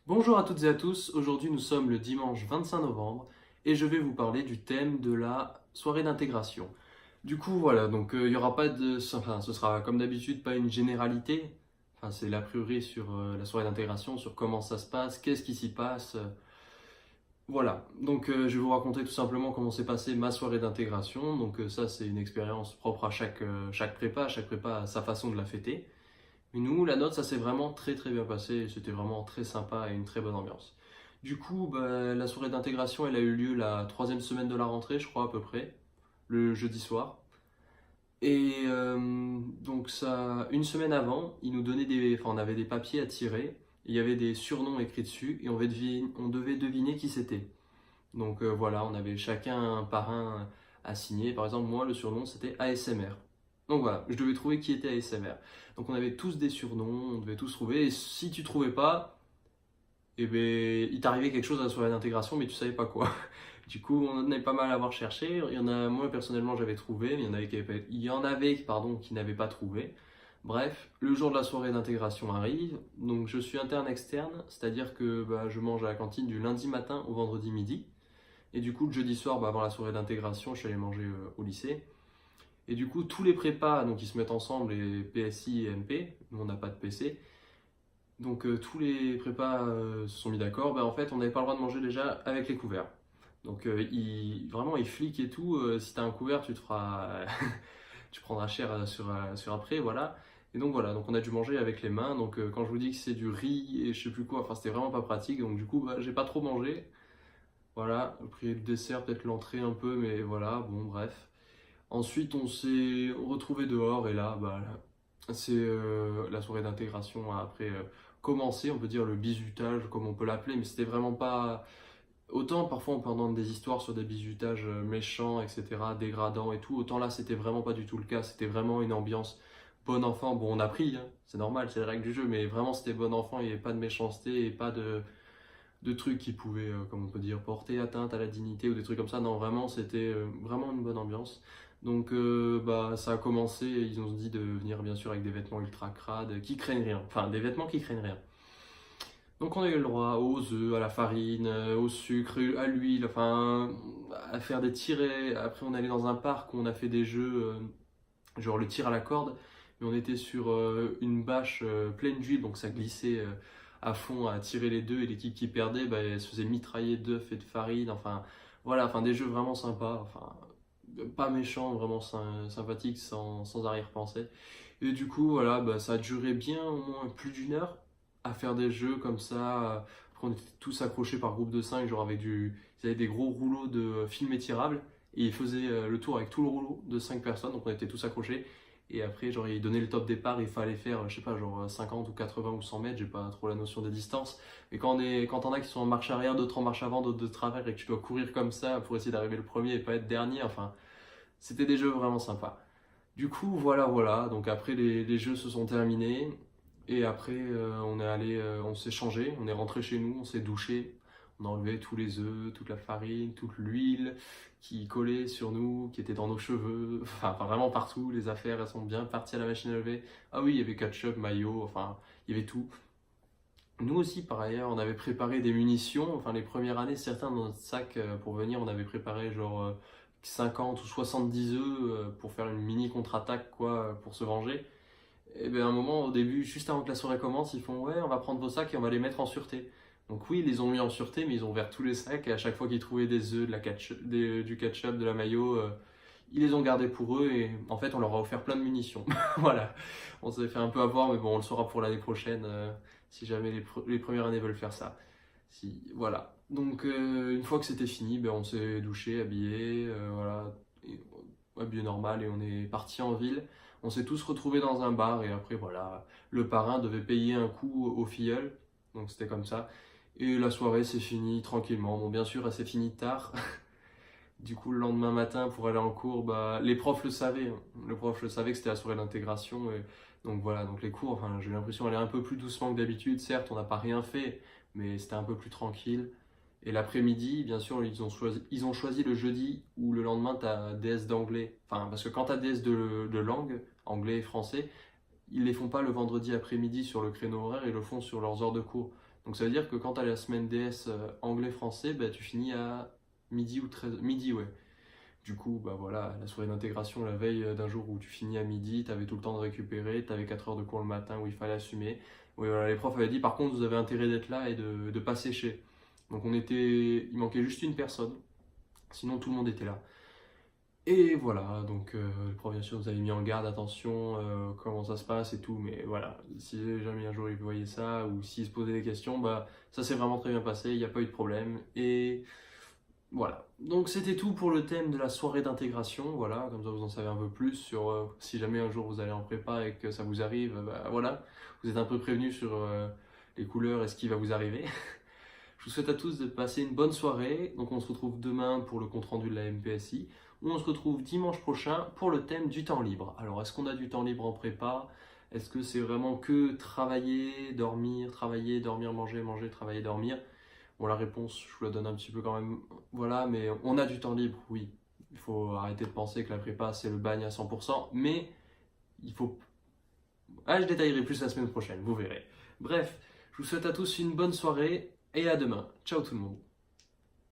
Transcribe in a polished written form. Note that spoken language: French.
Bonjour à toutes et à tous, aujourd'hui nous sommes le dimanche 25 novembre et je vais vous parler du thème de la soirée d'intégration. Du coup voilà, donc il n'y aura pas de... Enfin, ce sera comme d'habitude pas une généralité, enfin c'est l'a priori sur la soirée d'intégration, sur comment ça se passe, qu'est-ce qui s'y passe. Voilà, donc je vais vous raconter tout simplement comment s'est passée ma soirée d'intégration. Donc ça c'est une expérience propre à chaque prépa a sa façon de la fêter. Mais nous, la nôtre, ça s'est vraiment très très bien passé, c'était vraiment très sympa et une très bonne ambiance. Du coup, la soirée d'intégration, elle a eu lieu la troisième semaine de la rentrée, je crois à peu près, le jeudi soir. Et donc ça, une semaine avant, ils nous donnaient enfin, on avait des papiers à tirer, il y avait des surnoms écrits dessus et on devait deviner qui c'était. Donc voilà, on avait chacun un parrain à signer. Par exemple, moi, le surnom, c'était ASMR. Donc voilà, je devais trouver qui était ASMR. Donc on avait tous des surnoms, on devait tous trouver. Et si tu trouvais pas, eh ben, il t'arrivait quelque chose à la soirée d'intégration, mais tu savais pas quoi. Du coup, on en est pas mal à avoir cherché. Il y en a, moi personnellement, j'avais trouvé, mais il y en avait, pardon, qui n'avaient pas trouvé. Bref, le jour de la soirée d'intégration arrive. Donc je suis interne externe, c'est-à-dire que je mange à la cantine du lundi matin au vendredi midi. Et du coup, le jeudi soir, avant la soirée d'intégration, je suis allé manger au lycée. Et du coup, tous les prépas, donc ils se mettent ensemble, les PSI et MP, nous on n'a pas de PC. Donc tous les prépas se sont mis d'accord. En fait, on n'avait pas le droit de manger déjà avec les couverts. Donc vraiment, ils fliquent et tout. Si tu as un couvert, tu te feras, tu prendras cher sur après, voilà. Et donc voilà, donc on a dû manger avec les mains. Donc quand je vous dis que c'est du riz et je sais plus quoi, enfin c'était vraiment pas pratique. Donc du coup, j'ai pas trop mangé. Voilà, après le dessert, peut-être l'entrée un peu, mais voilà, bon, bref. Ensuite, on s'est retrouvé dehors et là, c'est la soirée d'intégration a après commencé, on peut dire le bizutage, comme on peut l'appeler, mais c'était vraiment pas. Autant parfois on peut entendre des histoires sur des bizutages méchants, etc., dégradants et tout, autant là, c'était vraiment pas du tout le cas, c'était vraiment une ambiance bon enfant. Bon, on a pris, hein, c'est normal, c'est les règles du jeu, mais vraiment c'était bon enfant, il n'y avait pas de méchanceté et pas de trucs qui pouvaient, comme on peut dire, porter atteinte à la dignité ou des trucs comme ça. Non, vraiment, c'était vraiment une bonne ambiance. Donc, ça a commencé, ils ont dit de venir bien sûr avec des vêtements ultra crades qui craignent rien. Enfin, des vêtements qui craignent rien. Donc, on a eu le droit aux œufs, à la farine, au sucre, à l'huile, enfin, à faire des tirets. Après, on est allé dans un parc où on a fait des jeux, genre le tir à la corde, mais on était sur une bâche pleine d'huile, donc ça glissait à fond à tirer les deux, et l'équipe qui perdait, elle se faisait mitrailler d'œufs et de farine, enfin voilà, enfin des jeux vraiment sympas, enfin pas méchants, vraiment sympathiques, sans arrière-pensée. Et du coup, voilà, ça a duré bien au moins plus d'une heure à faire des jeux comme ça. Après, on était tous accrochés par groupe de 5 genre avec ils avaient des gros rouleaux de film étirable, et ils faisaient le tour avec tout le rouleau de 5 personnes, donc on était tous accrochés. Et après, genre, ils donnaient le top départ, il fallait faire, je sais pas, genre 50 ou 80 ou 100 mètres, j'ai pas trop la notion des distances. Mais quand on a qui sont en marche arrière, d'autres en marche avant, d'autres de travers, et que tu dois courir comme ça pour essayer d'arriver le premier et pas être dernier, enfin, c'était des jeux vraiment sympas. Du coup, voilà. Donc après, les jeux se sont terminés. Et après, on s'est changé, on est rentré chez nous, on s'est douché. On a enlevé tous les œufs, toute la farine, toute l'huile qui collait sur nous, qui était dans nos cheveux. Enfin, vraiment partout. Les affaires, elles sont bien parties à la machine à laver. Ah oui, il y avait ketchup, mayo, enfin, il y avait tout. Nous aussi, par ailleurs, on avait préparé des munitions. Enfin, les premières années, certains dans notre sac pour venir, on avait préparé genre 50 ou 70 œufs pour faire une mini contre-attaque, quoi, pour se venger. Et bien, à un moment, au début, juste avant que la soirée commence, ils font ouais, on va prendre vos sacs et on va les mettre en sûreté. Donc, oui, ils les ont mis en sûreté, mais ils ont ouvert tous les sacs et à chaque fois qu'ils trouvaient des œufs, du ketchup, de la mayo, ils les ont gardés pour eux et en fait, on leur a offert plein de munitions. Voilà. On s'est fait un peu avoir, mais bon, on le saura pour l'année prochaine si jamais les premières années veulent faire ça. Si, voilà. Donc, une fois que c'était fini, on s'est douché, habillé, voilà, et, habillé normal et on est parti en ville. On s'est tous retrouvés dans un bar et après, voilà, le parrain devait payer un coup au filleul. Donc, c'était comme ça. Et la soirée s'est finie tranquillement. Bon, bien sûr, elle s'est finie tard. Du coup, le lendemain matin, pour aller en cours, les profs le savaient, hein. Le prof le savait que c'était la soirée d'intégration. Donc voilà, donc les cours, enfin, j'ai l'impression d'aller un peu plus doucement que d'habitude. Certes, on n'a pas rien fait, mais c'était un peu plus tranquille. Et l'après-midi, bien sûr, ils ont choisi le jeudi ou le lendemain ta DS d'anglais. Enfin, parce que quand tu as DS de langue, anglais et français, ils les font pas le vendredi après-midi sur le créneau horaire, ils le font sur leurs heures de cours. Donc ça veut dire que quand tu as la semaine DS anglais-français, bah, tu finis à midi ou 13 midi, ouais. Du coup, bah voilà, la soirée d'intégration la veille d'un jour où tu finis à midi, tu avais tout le temps de récupérer, tu avais 4 heures de cours le matin où il fallait assumer. Oui, voilà, les profs avaient dit par contre, vous avez intérêt d'être là et de pas sécher. Donc il manquait juste une personne, sinon tout le monde était là. Et voilà, donc le prof bien sûr nous avait mis en garde, attention, comment ça se passe et tout, mais voilà, si jamais un jour il voyait ça ou s'il se posait des questions, bah ça s'est vraiment très bien passé, il n'y a pas eu de problème. Et voilà, donc c'était tout pour le thème de la soirée d'intégration, voilà, comme ça vous en savez un peu plus sur si jamais un jour vous allez en prépa et que ça vous arrive, bah voilà, vous êtes un peu prévenu sur les couleurs et ce qui va vous arriver. Je vous souhaite à tous de passer une bonne soirée, donc on se retrouve demain pour le compte-rendu de la MPSI, ou on se retrouve dimanche prochain pour le thème du temps libre. Alors est-ce qu'on a du temps libre en prépa? Est-ce que c'est vraiment que travailler, dormir, manger, manger, travailler, dormir? Bon, la réponse, je vous la donne un petit peu quand même. Voilà, mais on a du temps libre, oui. Il faut arrêter de penser que la prépa, c'est le bagne à 100%, mais il faut... Ah, je détaillerai plus la semaine prochaine, vous verrez. Bref, je vous souhaite à tous une bonne soirée et à demain. Ciao tout le monde.